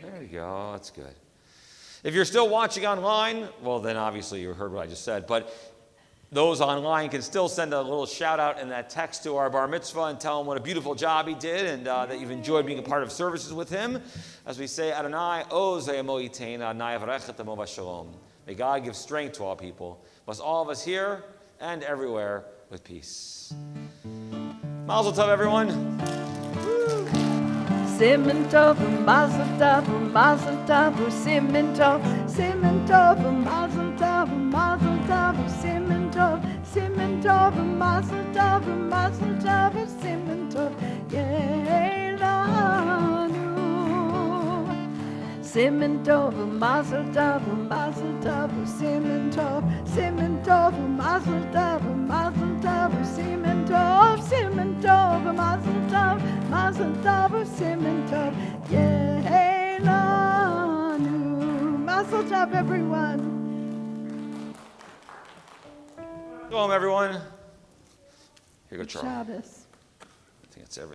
there you go. That's good. If you're still watching online, well, then obviously you heard what I just said, but those online can still send a little shout out in that text to our bar mitzvah and tell him what a beautiful job he did and that you've enjoyed being a part of services with him. As we say, Adonai, Ozeh Amo Yitein, Adonai Avrechet Amo Vashalom. May God give strength to all people. Bless all of us here and everywhere with peace. Mazel tov, everyone. Simen tov, mazel tov, mazel tov, simen tov, mazel tov, mazel tov, simen tov. Simmen tov, mazel tov, simmen tov, yelanu. Simmen tov, mazel tov, simmen tov, mazel tov, simmen tov, mazel tov, simmen tov, yelanu. Mazel tov, everyone. Shalom, everyone. Here you go, Charlie. Shabbos. I think it's everything.